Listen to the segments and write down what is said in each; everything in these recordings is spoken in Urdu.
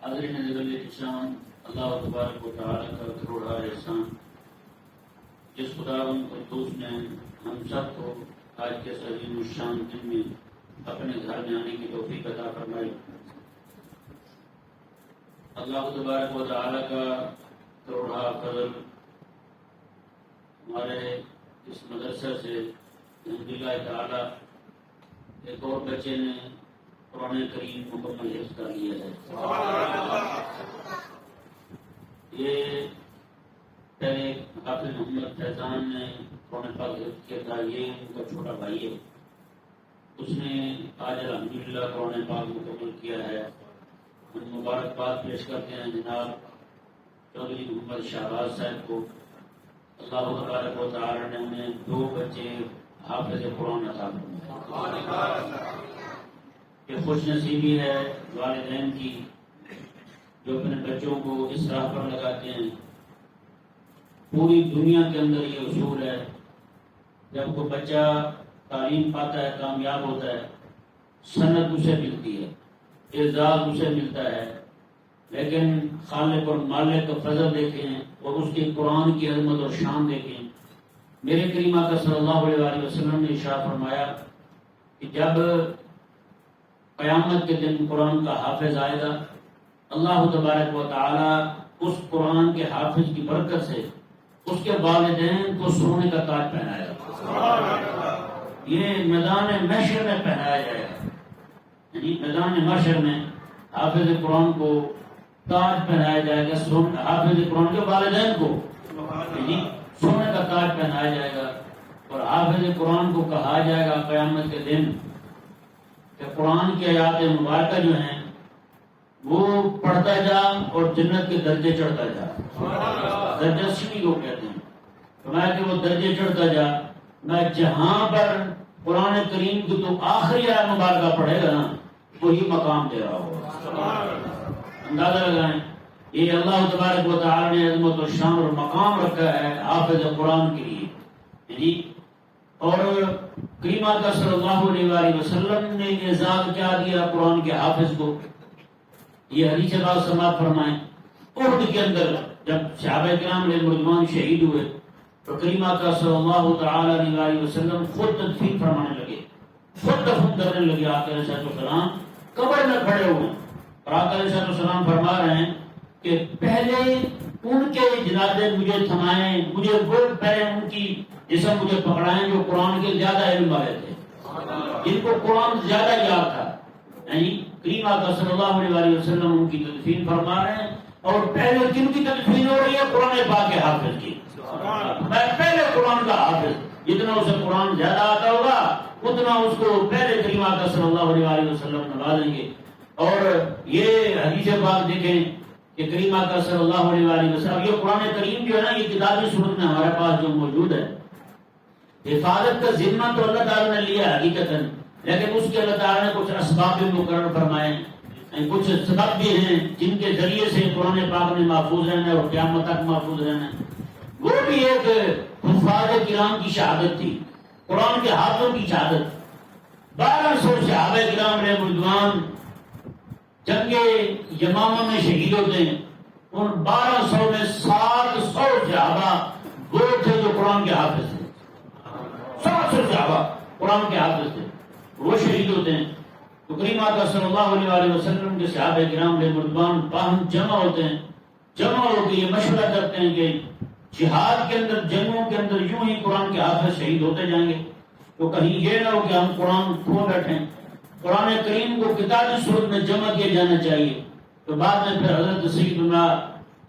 حاضرین نظر شان، اللہ تبارک و تعالیٰ کا کروڑا احسان، جس خداوند قدوس نے ہم سب کو آج کے عظیم الشان دن میں اپنے گھر میں آنے کی توفیق عطا فرمائی۔ اللہ تبارک و تعالیٰ کا کروڑا فضل ہمارے اس مدرسہ سے الحمدللہ تعالیٰ ایک اور بچے نے قرآن کریم مکمل حفظ کر لیا ہے۔ یہ پہلے حافظ محمد فیضان نے قرآن پاک حفظ کیا تھا، یہ ان کا چھوٹا بھائی ہے، اس نے آج الحمدللہ قرآن پاک مکمل کیا ہے۔ ہم مبارکباد پیش کرتے ہیں جناب چودھری محمد شہباز صاحب کو۔ اللہ تبارک و تعالی نے انہیں 2 بچے حافظ قرآن عطا فرمائے۔ یہ خوش نصیبی ہے والدین کی جو اپنے بچوں کو اس راہ پر لگاتے ہیں۔ پوری دنیا کے اندر یہ اصول ہے، جب کوئی بچہ تعلیم پاتا ہے، کامیاب ہوتا ہے، سند اسے ملتی ہے، اعزاز اسے ملتا ہے، لیکن خالق اور مالک کا فضل دیکھیں اور اس کے قرآن کی عظمت اور شان دیکھیں۔ میرے کریم آقا صلی اللہ علیہ وسلم نے ارشاد فرمایا کہ جب قیامت کے دن قرآن کا حافظ آئے گا، اللہ تبارک و تعالی اس قرآن کے حافظ کی برکت سے اس کے والدین کو سونے کا تاج پہنائے گا۔ یہ میدان محشر میں پہنایا جائے گا، یعنی میدان محشر میں حافظ قرآن کو تاج پہنایا جائے گا، حافظ قرآن کے والدین کو یعنی سونے کا تاج پہنایا جائے گا، اور حافظ قرآن کو کہا جائے گا قیامت کے دن کہ قرآن کی آیات مبارکہ جو ہیں وہ پڑھتا جا اور جنت کے درجے چڑھتا جا۔ درجہ سیڑھی کو کہتے ہیں، فرمایا کہ وہ درجے چڑھتا جا، میں جہاں پر قرآن کریم کی تو آخری آیت مبارکہ پڑھے گا نا وہی مقام دے رہا ہوگا۔ اندازہ لگائیں، یہ اللہ تبارک و تعالی نے عظمت و شان اور مقام رکھا ہے حافظ قرآن کے لیے۔ اور کریم آقا صلی اللہ علیہ وسلم نے اعزاز کیا دیا قرآن کے حافظ کو، یہ حدیث پاک سماعت فرمائیں۔ احد کے اندر جب صحابہ کرام علیہ رضوان شہید ہوئے تو کریم آقا صلی اللہ تعالی علیہ وسلم خود تدفین فرمانے لگے، خود دفن کرنے لگے۔ آقا علیہ السلام قبر میں کھڑے ہوئے اور آقا علیہ السلام فرما رہے ہیں کہ پہلے ان کے جنازے مجھے تھمائیں، مجھے وہ پہلے ان کی جسم مجھے پکڑائیں جو قرآن کے زیادہ علم والے تھے، جن کو قرآن زیادہ یاد تھا۔ یعنی کریم آقا صلی اللہ علیہ وسلم ان کی تدفین فرما رہے ہیں، اور پہلے جن کی تدفین ہو رہی ہے قرآن پاک کے حافظ کی۔ میں پہلے قرآن کا حافظ، جتنا اسے قرآن زیادہ آتا ہوگا اتنا اس کو پہلے کریم آقا صلی اللہ علیہ وسلم نوازیں گے۔ اور یہ حدیث پاک دیکھیں کہ کریم آقا صلی اللہ علیہ وسلم، یہ قرآن کریم جو ہے نا، یہ کتابی صورت میں ہمارے پاس جو موجود ہے، حفاظت کا ذمہ تو اللہ تعالیٰ نے لیا حقیقتاً، لیکن اس کے اللہ تعالیٰ نے کچھ اسباب بھی مقرر فرمائے، کچھ سبب بھی ہیں جن کے ذریعے سے قرآن پاک میں محفوظ رہنا اور قیامت تک محفوظ رہنا۔ وہ بھی ایک حفاظ کرام کی شہادت تھی، قرآن کے حافظوں کی شہادت۔ 1200 صحابہ کرام علیہ رضوان جنگ یمامہ میں شہید ہوتے ہیں، ان 1200 میں 700 صحابہ وہ تھے جو قرآن کے حافظ تھے۔ 700 صحابہ قرآن کے حافظ تھے، وہ شہید ہوتے ہیں۔ تو کریم آقا صلی اللہ علیہ وسلم کے صحابہ کرام علیہ رضوان باہم جمع ہوتے ہیں، جمع ہو کے یہ مشورہ کرتے ہیں کہ جہاد کے اندر، جنگوں کے اندر یوں ہی قرآن کے حافظ شہید ہوتے جائیں گے تو کہیں یہ نہ ہو کہ ہم قرآن کھو بیٹھیں، قرآن کریم کو کتابی صورت میں جمع کیا جانا چاہیے۔ تو بعد میں پھر حضرت سیدنا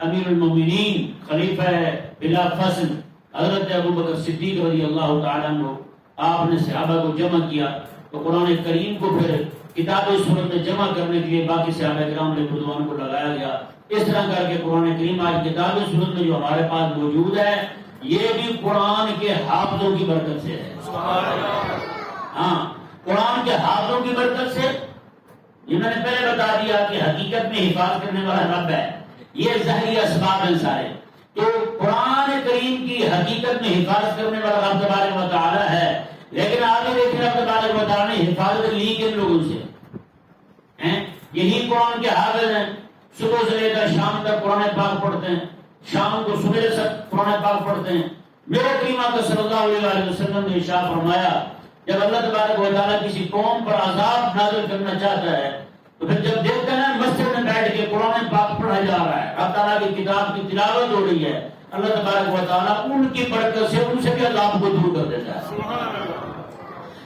امیر المومنین خلیفہ بلا فصل حضرت ابوبکر صدیق رضی اللہ تعالیٰ عنہ، آپ نے صحابہ کو جمع کیا تو قرآن کریم کو پھر کتابی صورت میں جمع کرنے کے لیے باقی صحابہ کرام علیہ رضوان کو لگایا گیا۔ اس طرح کر کے قرآن کریم آج کتابی صورت میں جو ہمارے پاس موجود ہے، یہ بھی قرآن کے حافظوں کی برکت سے ہے۔ ہاں، قرآن کے حافظوں کی برکت سے۔ یہ میں نے پہلے بتا دیا کہ حقیقت میں حفاظت کرنے والا رب ہے، یہ ظاہری اسباب ہیں سارے۔ تو قرآن کریم کی حقیقت میں حفاظت کرنے والا رب تبارک و تعالی ہے، لیکن آگے دیکھیں رب تبارک و تعالی نے حفاظت لی کن لوگوں سے؟ یہی قرآن کے حافظ ہیں۔ صبح سے لے کر شام تک قرآن پاک پڑھتے ہیں، شام کو صبح سے قرآن پاک پڑھتے ہیں۔ میرے کریم آقا صلی اللہ علیہ وسلم نے ارشاد فرمایا جب اللہ تبارک و تعالیٰ کسی قوم پر عذاب نازل کرنا چاہتا ہے تو پھر جب دیکھتے ہیں مسجد میں بیٹھ کے قرآن پاک پڑھا جا رہا ہے، رب تعالیٰ کی کتاب کی تلاوت ہو رہی ہے، اللہ تبارک و تعالیٰ ان کی برکت سے ان سے بھی عذاب کو دور کر دیتا ہے۔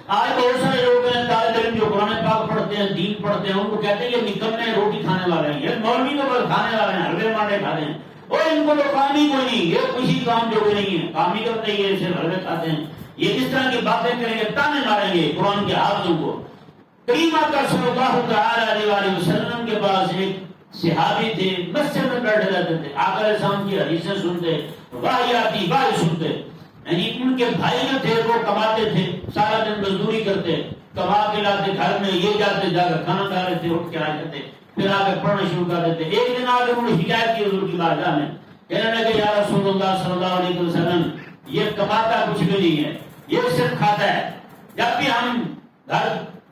آج بہت سارے لوگ ہیں طالب علم جو قرآن پاک پڑھتے ہیں، دین پڑھتے ہیں، ان کو کہتے ہیں یہ نکمے روٹی کھانے والے ہیں، یہ مولوی کو بس کھانے والے ہیں، حلوے مانڈے کھاتے ہیں، اور ان کو تو کام ہی کوئی نہیں، یہ کسی کام جو نہیں ہے، کام ہی کرتے ہیں، یہ صرف حلوے کھاتے ہیں، یہ اس طرح کی باتیں کریں گے، تانے ماریں گے قرآن کے حافظوں کو۔ کریم آقا صلی اللہ تعالی علیہ وسلم کے پاس ایک صحابی تھے، مسجد میں بیٹھے رہتے تھے، آقا علیہ السلام کی حدیثیں سنتے، واہیاتی بات سنتے، یعنی ان کے بھائی جو تھے وہ کماتے تھے، سارا دن مزدوری کرتے، کما کے لاتے گھر میں، یہ جاتے جا کر کھانا کھا رہے تھے، اٹھ کے آ جاتے، پھر آ کے پڑھنا شروع کر دیتے۔ ایک دن آ کے انہوں نے شکایت کی حضور کی بارگاہ میں، کہنے لگے یا رسول اللہ صلی اللہ علیہ وسلم یہ کماتا کچھ بھی نہیں ہے، یہ صرف کھاتا ہے، جب بھی ہم گھر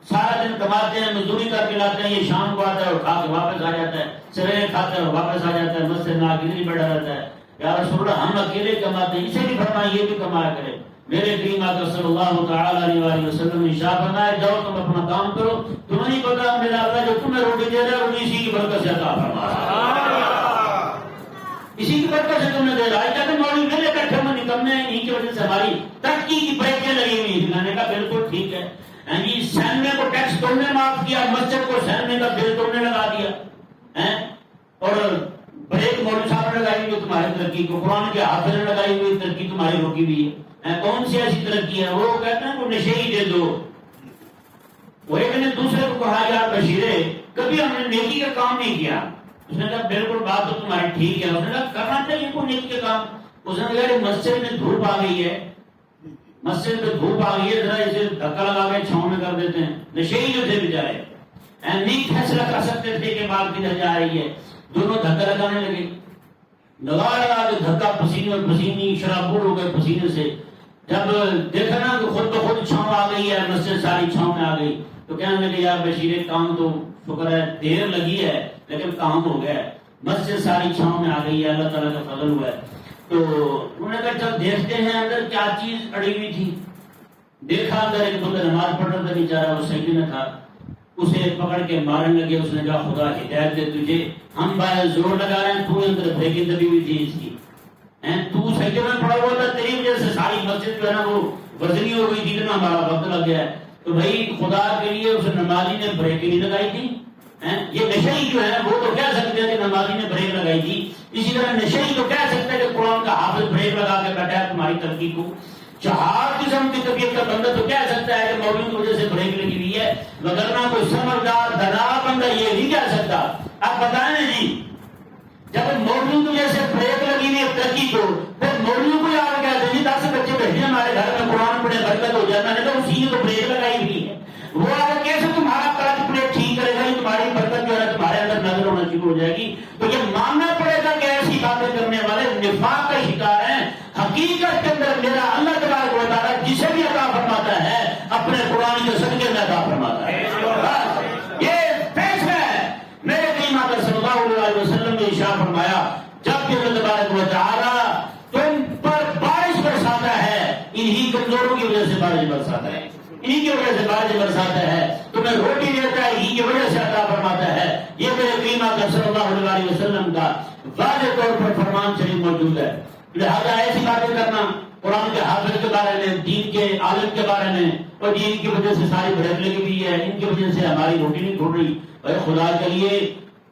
سارا دن کماتے ہیں، مزدوری کر کے لاتے ہیں، یہ شام کو آتا ہے اور کھا کے واپس آ جاتا ہے، سویرے کھاتا ہے اور واپس آ جاتا ہے، مسجد میں آ کے نہیں بیٹھا رہتا ہے۔ یا رسول اللہ ہم اکیلے کماتے ہیں، اسے بھی فرمائیں یہ بھی کمایا کرے۔ میرے کریم آقا صلی اللہ تعالی علیہ وسلم نے ارشاد فرمایا جاؤ تم اپنا کام کرو، تمہیں نہیں پتا میرا اللہ جو تمہیں روٹی دے رہا ہے وہ اسی کی برکت سے عطا فرما رہا ہے، اسی کی برکت سے تمہیں دے رہا ہے۔ کہتے مولوی میرے کٹھے میں نکمنے ہیں، انہیں کی وجہ سے ہماری ترقی کی بریکیں لگی ہوئی ہیں۔ میں نے کہا بالکل ٹھیک ہے، جی سینمے کو ٹیکس تم نے معاف کیا، مسجد کو سینمے کا بل تم نے لگا دیا، اور بریک مولوی صاحب نے لگائی ہوئی تمہاری ترقی کو، قرآن کے حافظ نے لگائی ہوئی ترقی تمہاری روکی ہوئی ہے۔ کون سی ایسی ترقی ہے؟ وہ کہتے ہیں وہ نشے ہی دے دو۔ وہ ایک نے دوسرے کو کہا یار بشیرے کبھی ہم نے نیکی کا کام نہیں کیا۔ اس نے کہا بالکل بات تو تمہاری ٹھیک ہے۔ اس نے کہا کرنا چاہیے کوئی نیکی کا کام۔ اس نے کہا مسجد میں دھوپ آ گئی ہے، مسجد میں دھوپ آ گئی ہے، ذرا اسے دھکا لگا کے چھاؤں میں کر دیتے ہیں۔ نشے ہی جو تھے بیچارے نہیں فیصلہ کر سکتے تھے کہ بات کدھر جا رہی ہے، دونوں دھکا لگانے لگے، لگا کے دھکا پسینے اور پسینی شرابور ہو گئے پسینے سے۔ جب دیکھا نا کہ خود بخود چھاؤں آ گئی ہے، مسجد ساری چھاؤں میں آ گئی، تو کہنے لگے یار بشیر کام تو شکر ہے دیر لگی ہے لیکن کام ہو گیا ہے، مسجد ساری چھاؤں میں آ گئی ہے، اللہ تعالیٰ کا فضل ہوا ہے۔ تو انہوں نے کہا چل دیکھتے ہیں اندر کیا چیز اڑی ہوئی تھی۔ دیکھا اندر ایک بندہ نماز پڑھ رہا تھا بیچارہ، وہ سجدے میں تھا، اسے پکڑ کے مارنے لگے۔ اس نے کہا خدا ہدایت دے تجھے، ہم باہر زور لگا رہے ہیں، تو اندر بریکیں دبی ہوئی تھی اس کی، تو سجدے میں پڑا ہوا تھا، تیری وجہ سے ساری مسجد جو ہے نا وہ وزنی ہو گئی تھی، اتنا ہمارا وقت لگ گیا ہے۔ تو بھائی خدا کے لیے اس نمازی نے بریکیں نہیں لگائی تھی؟ یہ نشئی جو ہے وہ تو کہہ سکتے ہیں کہ نمازی نے بریک لگائی تھی، اسی طرح نشئی تو کہہ سکتے ہیں کہ قرآن کا حافظ بریک لگا کے بیٹھا ہے تمہاری ترقی کو۔ چہار قسم کی طبیعت کا بندہ تو کہہ سکتا ہے کہ مولوی کی وجہ سے بریک لگی ہوئی ہے، وگرنہ کوئی سمجھدار دنا بندہ یہ نہیں کہہ سکتا۔ اب بتائیں جی جب مولوی کی وجہ سے بریک لگی ہوئی ہے ترقی کو، پھر مولوی کو یاد کہتے ہیں 10 بچے بیٹھے ہمارے گھر میں قرآن پڑھے برکت ہو جائے، میں نے کہا اسی نے تو بریک لگائی ہوئی ہے، وہ اگر کیسے تمہارا کلچ پلیٹ ٹھیک کرے گا، تمہاری برکت جو ہے تمہارے اندر نظر ہونا شروع ہو جائے گی۔ تو یہ ماننا پڑے گا کہ ایسی باتیں کرنے والے نفاق کا شکار ہیں۔ حقیقت کے اندر میرا اللہ تبارک و تعالیٰ جسے بھی عطا فرماتا ہے اپنے قرآن کے صدقے میں عطا فرماتا ہے، یہ فیصلہ ہے۔ میرے کریم آقا صلی اللہ علیہ وسلم نے ارشاد فرمایا جب کہ اللہ تبارک و تعالیٰ تم پر بارش برساتا ہے، انہی کمزوروں کی وجہ سے بارش برساتا ہے، انہی کی وجہ سے بارش برساتا ہے، تمہیں روٹی دیتا ہے، انہی کی وجہ سے عطا فرماتا ہے۔ یہ میرے کریم آقا صلی اللہ علیہ وسلم کا واضح طور پر فرمان شریف موجود ہے۔ لہذا ایسی باتیں کرنا قرآن کے حافظ کے بارے میں، دین کے عالم کے بارے میں، اور دین کی وجہ سے ساری بریک لگی ہوئی ہے، ان کی وجہ سے ہماری روٹی نہیں کھل رہی، بھائی خدا کے لیے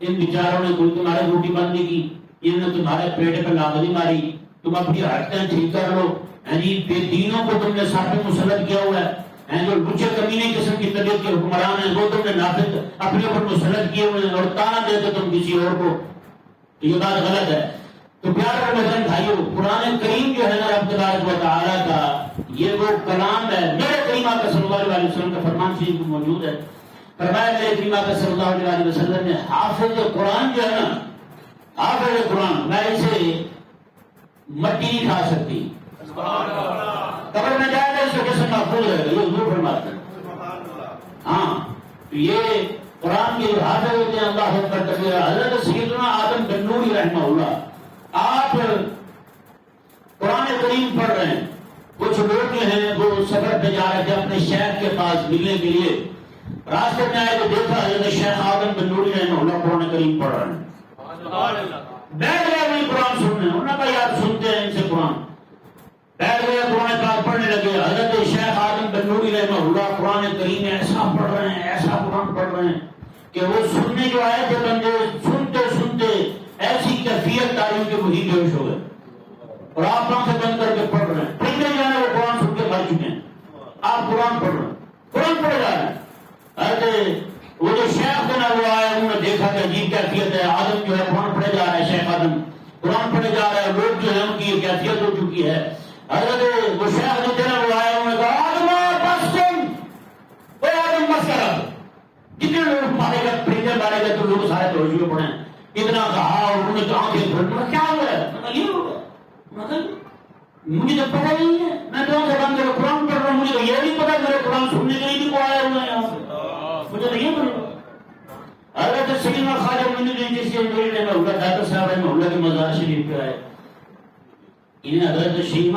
ان بیچاروں نے کوئی تمہاری روٹی بند نہیں کی، انہوں نے تمہارے پیٹ پہ لاگ نہیں ماری، تم اپنی حرکتیں ٹھیک کر لو۔ بے دینوں کو تم نے سر پہ مسلط کیا ہوا ہے، جو لچے کمینے قسم کی طبیعت کے حکمران ہیں وہ تم نے نافذ اپنے اوپر مسلط کیے ہوئے ہیں، اور تانا دیتے تم کسی اور کو، یہ بات غلط ہے۔ تو پیارے بہن بھائیو، قرآن کریم جو ہے نا رب تبارک و تعالیٰ کا یہ وہ کلام ہے۔ میرے کریم آقا صلی اللہ علیہ وسلم کا فرمان شریف موجود ہے، فرمایا میرے کریم آقا صلی اللہ علیہ وسلم نے حافظ قرآن جو ہے نا، حافظ قرآن میں اسے مٹی نہیں کھا سکتی، قبر میں جائے گا اس کا جسم محفوظ رہے گا، یہ حضور فرماتے ہیں۔ ہاں تو یہ قرآن کے حافظ ہوتے ہیں، اللہ اکبر کبیرہ۔ حضرت سیدنا آدم بن نوری رحمہ اللہ، آپ قرآن کریم پڑھ رہے ہیں، کچھ لوگ جو ہیں وہ سفر پہ جا رہے تھے اپنے شیخ کے پاس ملنے کے لیے، راستے میں آئے تو دیکھا حضرت شیخ آدم بن نوری رحمہ اللہ قرآن کریم پڑھ رہے ہیں، بیٹھ گئے وہی قرآن سننے، انہوں نے کہا یار سنتے ہیں ان سے قرآن، بیٹھ گئے قرآن پاک پڑھنے لگے۔ حضرت شیخ آدم بن نوری رحمہ اللہ قرآن کریم ایسا پڑھ رہے ہیں، ایسا قرآن پڑھ رہے ہیں کہ وہ سننے جو آئے تھے بندے سنتے سنتے ایسی کیفیت تاری کہ وہی بے ہوش ہو گئے، اور آپ آنکھیں بند کر کے پڑھ رہے ہیں، پڑھتے جانے وہ قرآن سن کے مر چکے ہیں، آپ قرآن پڑھ رہے ہیں، قرآن پڑھے جا رہے ہیں۔ حضرت وہ جو شیخ تھے نا وہ آئے، انہوں نے دیکھا کہ عجیب کیفیت ہے، آدم جو ہے قرآن پڑھے جا رہا ہے، شیخ آدم قرآن پڑھے جا رہا ہے، لوگ جو ہے ان کی یہ کیفیت ہو چکی ہے۔ حضرت وہ شیخ جو تھے نا وہ آئے، انہوں نے کہا آدم بس کن، اے آدم بس کر، کتنے لوگ مارے گئے، پرندے مارے گئے تو لوگ سارے توجہ میں پڑے، اتنا کہا اور انہوں نے آنکھیں کھول، کیا ہوا ہے؟ یہ ہو گیا، مجھے تو پتا نہیں ہے، میں تو سے بند کر قرآن پڑھ رہا ہوں، مجھے تو یہ نہیں پتا میرے قرآن سننے کے لیے بھی کو آیا ہوا ہے یہاں سے، مجھے تو یہ پتا۔ حضرت سیدنا خواجہ معین الدین چشتی انوری رحمہ اللہ داتا صاحب رحمہ اللہ کے مزار شریف پہ آئے، انہیں حضرت شیخ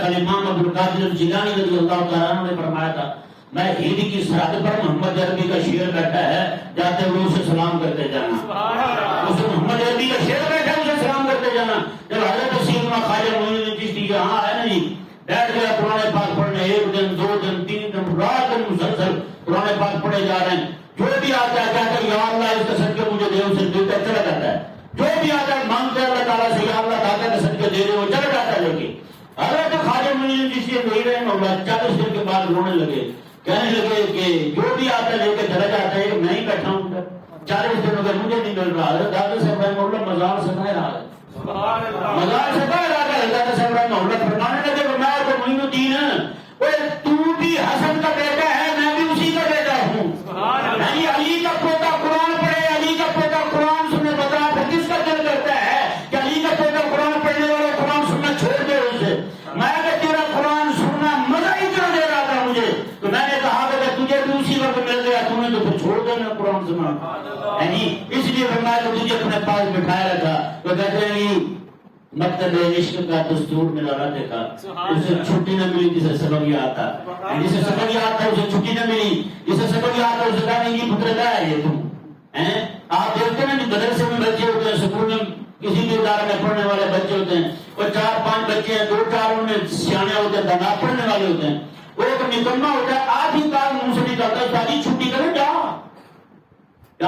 الامام عبدالقادر الجیلانی رضی اللہ تعالیٰ عنہ نے فرمایا تھا، میں ہند کی سرحد پر محمد عربی کا شعر بیٹھا ہے، جاتے ہوئے اسے سلام کرتے جانا، اسے محمد عربی کا شعر بیٹھا ہے اسے سلام کرتے جانا۔ جب حضرت سیدنا خواجہ معین الدین چشتی یہاں آئے نا جی، بیٹھ گیا قرآن پاک پڑھنے، ایک دن دو دن تین دن رات دن مسلسل قرآن پاک پڑھے جا رہے ہیں، جو بھی آتا ہے کہتا ہے یا اللہ اس کا صدقہ مجھے دے، اسے دل کا چلا جاتا ہے، جو بھی آتا ہے مانگتا ہے اللہ تعالیٰ سے یا اللہ تعالیٰ کا صدقہ دے دے، وہ چلا جاتا ہے۔ لیکن حضرت خواجہ معین الدین چشتی انوری رحمہ اللہ 40 دن کے بعد رونے لگے، کہنے لگے کہ جو بھی آتا ہے لے کے چلا جاتا ہے، میں ہی بیٹھا ہوں 40 دن ہو گئے مجھے نہیں مل رہا۔ حضرت داتا صاحب رحمہ اللہ مزار سے باہر آ گئے، مزار سے باہر آ گئے، داتا صاحب رحمہ اللہ فرمانے لگے کہ میں تو معین الدین، تو بھی حسن کا بیٹا ہے، میں بھی اسی کا بیٹا ہوں، یعنی علی کا پوتا قرآن پڑھے، علی کا پوتا قرآن سنے، بتا پھر کس کا دل کرتا ہے کہ علی کا پوتا قرآن پڑھنے والا قرآن سننا چھوڑ دے اسے؟ میں کہ تیرا قرآن سننا مزہ ہی کیوں دے رہا تھا مجھے، تو میں نے کہا کہ تجھے بھی اسی وقت مل گیا، تم نے تو پھر چھوڑ دینا قرآن سنا، یعنی اس لیے فرمایا کہ تجھے اپنے پاس بٹھایا رکھا۔ تو کہتے ہیں مکتب عشق کا دستور میں لگا دیکھا، اسے چھٹی نہ ملی جسے سبق یاد آتا، جسے سبق یاد آتا اسے چھٹی نہ ملی، جسے سبق یاد آتا اسے کہا نہیں یہ پتر ہے یہ تم ہیں۔ آپ دیکھتے ہیں مدرسے میں بچے ہوتے ہیں، سکول میں کسی بھی ادارے میں پڑھنے والے بچے ہوتے ہیں، وہ 4-5 بچے ہیں، 2-4 ان میں سیانے ہوتے ہیں، دانا پڑھنے والے ہوتے ہیں، وہ ایک نکما ہوتا ہے، آدھی بات منہ سے نکلتا ہے ساری چھٹی کریں کیا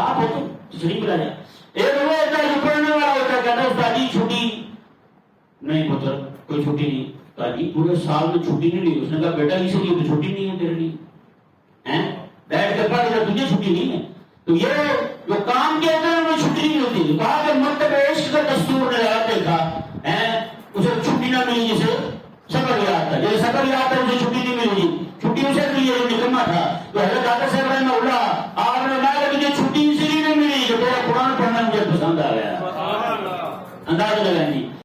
آپ ہوتے چھٹی ملا جائے۔ ایک وہ ہوتا ہے جو پڑھنے والا ہوتا ہے، کہتا ہے ساری چھٹی نہیں پتر کوئی چھٹی نہیں، کہا جی پورے سال میں چھٹی نہیں لی، اس نے کہا بیٹا اسی لیے تو چھٹی نہیں ہے تیرے لیے، بیٹھ کے پڑھ رہا تجھے چھٹی نہیں ہے۔ تو یہ جو کام کیا تھا انہیں چھٹی نہیں ہوتی، کہا کہ مکتب عشق کا دستور نے لگا دیکھا، اسے چھٹی نہ ملی جسے سبق یاد تھا، جیسے سبق یاد تھا اسے چھٹی نہیں ملی، چھٹی اسے ملی جو نکما تھا۔ تو حضرت داتا صاحب رحمہ اللہ آپ نے کہا کہ مجھے چھٹی اسی لیے نہیں ملی کہ تیرا قرآن پڑھنا مجھے پسند آ گیا، انداز لگائیں گے